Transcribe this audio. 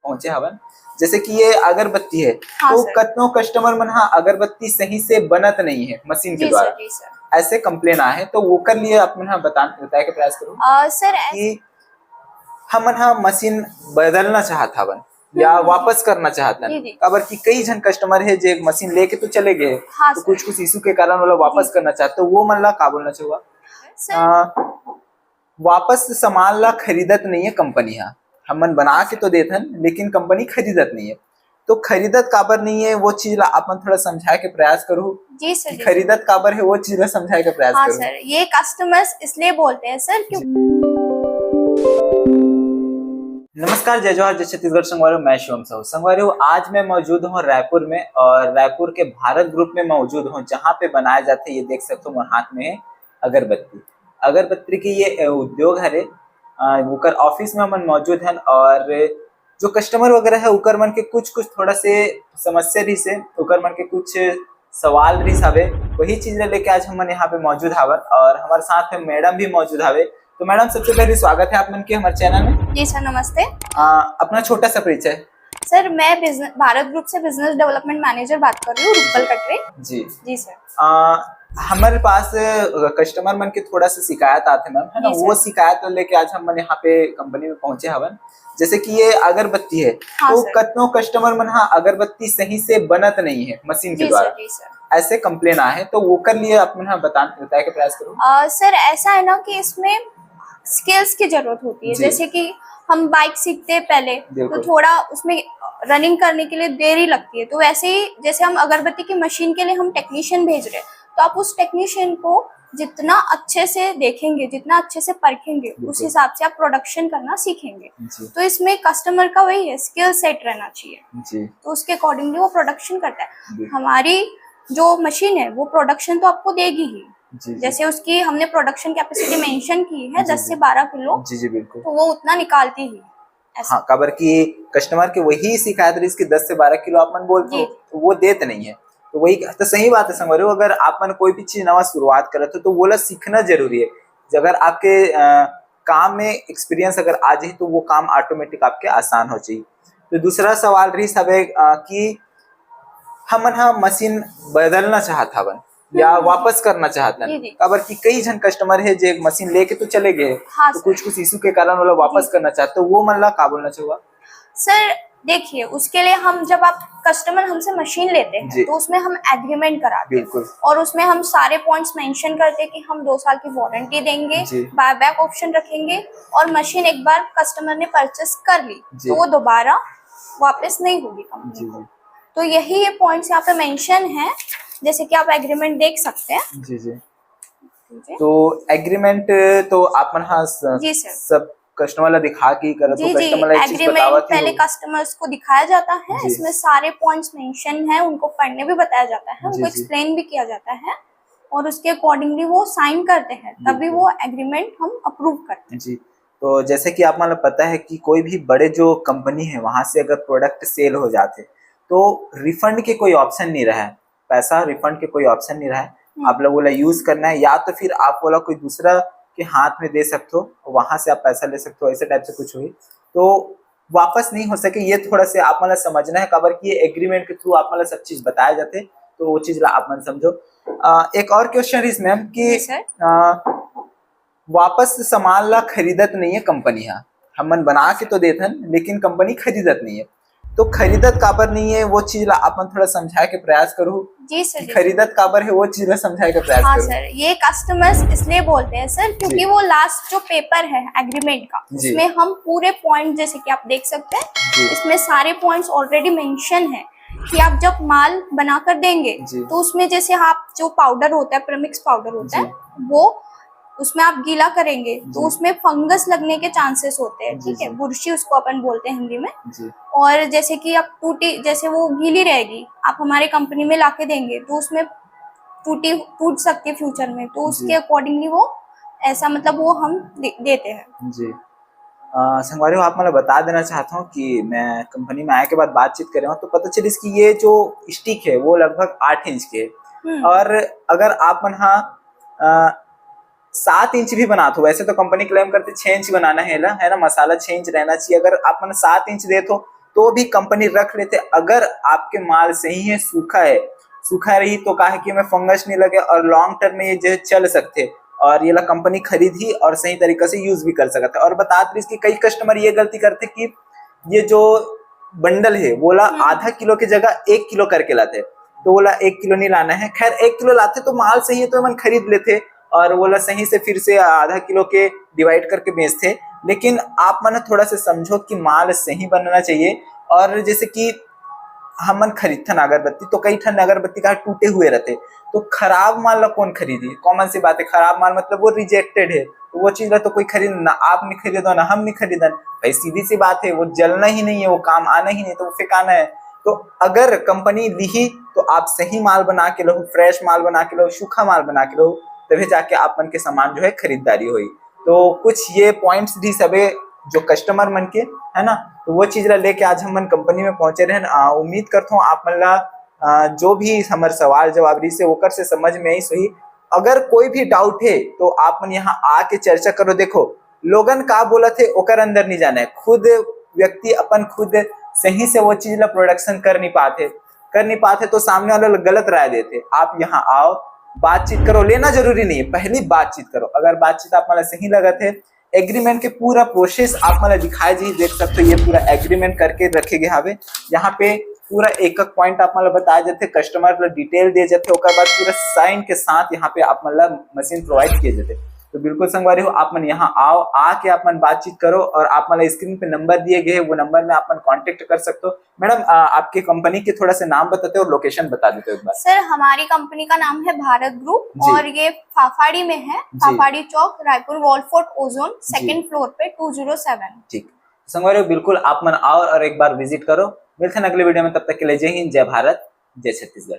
पहुंचे हवन। जैसे कि ये अगरबत्ती है, हाँ तो सर। कतनो कस्टमर मन हाँ अगरबत्ती सही से बनत नहीं है मशीन के जी द्वारा, सर, जी सर। ऐसे कंप्लेन आए हैं। तो वो कर लिए अपन हाँ बताए के प्रयास करूँ सर कि हमन हाँ मशीन बदलना चाहत हवन या वापस करना चाहतन। जी जी। अबर कि कई जन कस्टमर है जो मशीन लेके तो चले गए, हाँ तो सर। कुछ इशू के कारण वाला वापस जी। करना चाहते, तो वो मन ला का बोलना चाहिए सर वापस सामान ला खरीदत नहीं है कंपनी। हाँ हमन बना के तो देथन लेकिन कंपनी खरीदत नहीं है। तो खरीदत काबर नहीं है वो चीज ला अपन थोड़ा समझाए के प्रयास करूँ जी सर, कि जी खरीदत काबर है वो चीज ला समझाए के प्रयास हाँ करूँ। सर, ये कस्टमर्स इसलिए बोलते हैं सर क्यों। नमस्कार, जय जोहार, जय छत्तीसगढ़ संगवारियों। मैं शिवम साहू संगवारियों। आज मैं मौजूद हूँ रायपुर में और रायपुर के भारत ग्रुप में मौजूद हूँ, जहाँ पे बनाया जाता है, ये देख सकते हो मेरे हाथ में है अगरबत्ती। अगरबत्ती की ये उद्योग है। ओकर ऑफिस में हम मौजूद हैं और जो कस्टमर वगैरह है ओकर मन के कुछ कुछ थोड़ा से समस्या रही से, ओकर मन के कुछ सवाल रही हवे, वही चीज लेके आज हम यहाँ पे मौजूद हवन और हमारे साथ में मैडम भी मौजूद हवे। तो मैडम सबसे पहले स्वागत है आप मन के हमारे चैनल में। जी सर, नमस्ते। अपना छोटा सा परिचय। सर मैं भारत ग्रुप से बिजनेस डेवलपमेंट मैनेजर बात कर रही हूँ, रूपल कटरे। जी जी सर। हमारे पास कस्टमर मन के थोड़ा सा शिकायत आते मैम, है ना, वो शिकायत लेके आज हम यहाँ पे कंपनी में पहुंचे हवन। जैसे कि ये अगरबत्ती है, हाँ तो सर। कतनो कस्टमर मन हाँ अगरबत्ती सही से बनत नहीं है मशीन के जी द्वारा, सर, जी सर। ऐसे कंप्लेन आए हैं। तो वो कर लिए अपन हाँ बताए के प्रयास करूँ। सर ऐसा है ना कि इसमें स्किल्स की जरूरत होती है। जैसे कि हम बाइक सीखते हैं पहले, तो थोड़ा उसमें रनिंग करने के लिए देरी लगती है। तो वैसे ही जैसे हम अगरबत्ती की मशीन के लिए हम टेक्नीशियन भेज रहे हैं, तो आप उस टेक्नीशियन को जितना अच्छे से देखेंगे, जितना अच्छे से परखेंगे, उस हिसाब से आप प्रोडक्शन करना सीखेंगे। तो इसमें कस्टमर का वही है, स्किल सेट रहना चाहिए, तो उसके अकॉर्डिंगली वो प्रोडक्शन करता है। हमारी जो मशीन है वो प्रोडक्शन तो आपको देगी ही। जैसे उसकी हमने प्रोडक्शन कैपेसिटी मेंशन की है 10 से 12 किलो, जी बिल्कुल, तो वो उतना निकालती ही। हाँ काबर की कस्टमर के वही शिकायत रही कि 10 से 12 किलो आप मन बोलते हो, तो वो देते नहीं है। तो वही तो सही बात है संगवारी, अगर आप मन कोई भी चीज नवा शुरुआत करते हो तो वो ला सीखना जरूरी है। अगर आपके काम में एक्सपीरियंस अगर आ जाए तो वो काम ऑटोमेटिक आपके आसान हो जाए। तो दूसरा सवाल रही सब कि हमन हाँ मशीन बदलना चाहत हवन या वापस करना चाहतन। काबर कि कई जन कस्टमर है जो मशीन लेके तो चले गए, हाँ तो कुछ इशू के कारण वाला वापस करना चाहते, तो वो मन ला का बोलना चाहिए। सर देखिए, उसके लिए हम जब आप कस्टमर हमसे मशीन लेते हैं तो उसमें हम एग्रीमेंट कराते हैं और उसमें हम सारे पॉइंट्स मेंशन करते हैं कि हम 2 साल की वारंटी देंगे, बाय बैक ऑप्शन रखेंगे, और मशीन एक बार कस्टमर ने परचेस कर ली तो वो दोबारा वापस नहीं होगी कंपनी को। तो यही ये पॉइंट्स यहाँ पे मेंशन है, जैसे कि आप एग्रीमेंट देख सकते हैं। जी। तो एग्रीमेंट तो आप मन हाँ सब कस्टमर ला दिखा के करो, तो कस्टमर ला एक चीज बतावत ही पहले कस्टमर्स को दिखाया जाता है, इसमें सारे पॉइंट्स मेंशन है, उनको पढ़ने भी बताया जाता है, उनको एक्सप्लेन भी किया जाता है, और उसके अकॉर्डिंगली वो साइन करते हैं, तभी वो एग्रीमेंट हम अप्रूव करते हैं। जी। तो जैसे कि आप मन पता है कि कोई भी बड़े जो कंपनी है वहां से अगर प्रोडक्ट सेल हो जाते तो रिफंड के कोई ऑप्शन नहीं रहा है, पैसा रिफंड के कोई ऑप्शन नहीं रहा है। आप लोग बोला यूज करना है या तो फिर आप बोला कोई दूसरा के हाथ में दे सकते हो, वहां से आप पैसा ले सकते हो, ऐसे टाइप से कुछ हुई तो वापस नहीं हो सके। ये थोड़ा से आप मतलब समझना है, खबर की एग्रीमेंट के थ्रू आप मतलब सब चीज बताए जाते, तो वो चीज आप मन समझो। एक और क्वेश्चन इस मैम की वापस सामान ला खरीदत नहीं है कंपनी। हाँ हमन बना के तो देथन लेकिन कंपनी खरीदत नहीं है, तो खरीदत काबर नहीं है वो चीज ला अपन थोड़ा समझाए के प्रयास करूँ। जी सर, खरीदत काबर है वो चीज ला समझाए के प्रयास करूँ। सर ये कस्टमर्स इसलिए बोलते हैं सर क्योंकि वो लास्ट जो पेपर है एग्रीमेंट का, उसमें हम पूरे पॉइंट, जैसे कि आप देख सकते हैं, इसमें सारे पॉइंट्स ऑलरेडी मेंशन है कि आप जब माल बनाकर देंगे तो उसमें जैसे आप जो पाउडर होता है, प्रीमिक्स पाउडर होता है, वो उसमें आप गीला करेंगे तो उसमें फंगस लगने के चांसेस होते हैं, ठीक है, बुरशी उसको अपन बोलते हैं हिंदी में। और जैसे कि आप जैसे वो गीली रहेगी, आप हमारे कंपनी में लाके देंगे तो उसमें टूट सकती है फ्यूचर में, तो उसके अकॉर्डिंगली वो ऐसा मतलब वो हम देते हैं। जी संगवारियों, आप मतलब बता देना चाहता हूँ कि मैं कंपनी में आए के बाद बातचीत कर रहा हूँ तो पता चली कि ये जो स्टिक है वो लगभग 8 इंच के है, और अगर आप मन हाँ 7 इंच भी बना तो, वैसे तो कंपनी क्लेम करती 6 इंच बनाना है ना, मसाला 6 इंच रहना चाहिए। अगर आप मन 7 इंच दे तो तो भी कंपनी रख लेते अगर आपके माल सही है, सूखा रही तो काहे कि हमें फंगस नहीं लगे और लॉन्ग टर्म में ये जो है चल सकते और ये ला कंपनी खरीद ही और सही तरीके से यूज भी कर सकता है। और बता रही इसकी कई कस्टमर ये गलती करते कि ये जो बंडल है वो ला आधा किलो की जगह 1 किलो करके लाते, तो वो ला 1 किलो नहीं लाना है। खैर 1 किलो लाते तो माल सही है तो मन खरीद लेते और वो ला सही से फिर से आधा किलो के डिवाइड करके बेचते। लेकिन आप मन थोड़ा सा समझो कि माल सही बनना चाहिए। और जैसे कि हमन खरीदथन अगरबत्ती तो कई ठन अगरबत्ती का टूटे हुए रहते, तो खराब माल ला कौन खरीदी? कॉमन सी बात है, खराब माल मतलब वो रिजेक्टेड है, तो वो चीज ला तो कोई खरीद ना, आप नहीं खरीदो ना हम नहीं खरीदन भाई, सीधी सी बात है। वो जलना ही नहीं है, वो काम आना ही नहीं, तो वो फेंकाना है। तो अगर कंपनी ली तो आप सही माल बना के लो, फ्रेश माल बना के लो, सूखा माल बना के लो, तभी जाके आप मन के सामान जो है खरीदारी हुई। तो कुछ ये पॉइंट्स भी सबे जो कस्टमर मन के है ना, तो वो चीज ला लेके आज हम मन कंपनी में पहुंचे रहे। उम्मीद करता हूँ आप मन ला जो भी हमारे सवाल जवाब रही से ओकर से समझ में आई सही। अगर कोई भी डाउट है तो आप मन यहाँ आके चर्चा करो। देखो लोगन का बोला थे ओकर अंदर नहीं जाना है, खुद व्यक्ति अपन खुद सही से वो चीज ला प्रोडक्शन कर नहीं पाते तो सामने वाला गलत राय देते। आप यहाँ आओ, बातचीत करो, लेना जरूरी नहीं है, पहली बातचीत करो। अगर बातचीत आप मला सही लगा थे, एग्रीमेंट के पूरा प्रोसेस आप मला दिखाए जी, देख सकते हो ये पूरा एग्रीमेंट करके रखे गए हवे। यहाँ पे पूरा एक पॉइंट आप मला बताए जाते, कस्टमर डिटेल दिए जाते, ओकर बाद पूरा साइन के साथ यहाँ पे आप मला मशीन प्रोवाइड किए जाते। तो बिल्कुल संगवारी हो, आप मन यहाँ आओ, आके आप मन बातचीत करो और आप मला स्क्रीन पे नंबर दिए गए वो नंबर में आप मन कांटेक्ट कर सकते हो। मैडम आपकी कंपनी के थोड़ा सा नाम बताते हो और लोकेशन बता देते हो एक बार। सर हमारी कंपनी का नाम है भारत ग्रुप और ये फाफाड़ी में है, Fafadi Chowk, Raipur, Wallfort Ozone, 2nd floor पे 207। ठीक संगवारी हो, बिल्कुल आप मन आओ और एक बार विजिट करो। मिलते हैं अगले वीडियो में, तब तक के लिए जय हिंद, जय भारत, जय छत्तीसगढ़।